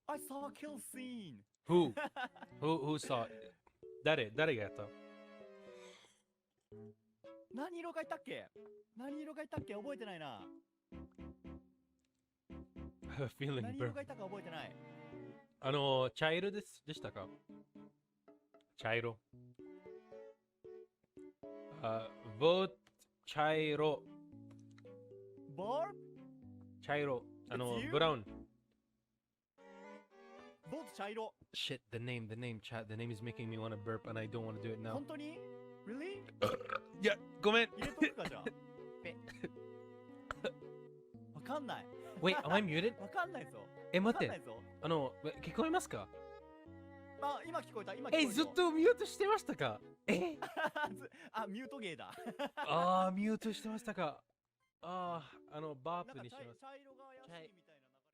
I saw a kill scene! Who? Who saw it? 誰がやった？何色がいたっけ？何色がいたっけ？覚えてないな。I have a feeling, 何 bro. 色がいたか覚えてない。茶色でしたか？茶色。vote 茶色。ボール茶色。It's you? ブラウン。ボート茶色。Shit, the name, chat, the name is making me want to burp and I don't want to do it now. 本当に ?Really? いや、ごめん。入れとくかじゃあ。ペわかんない。Wait, am I muted? わかんないぞ。待ってわかんない。ぞ。聞こえますか？あ、今聞こえた。今聞こえた。ずっとミュートしてましたか？あ、ミュートゲーだ。ミュートしてましたか？バープにします。茶色が怪しいみたいな。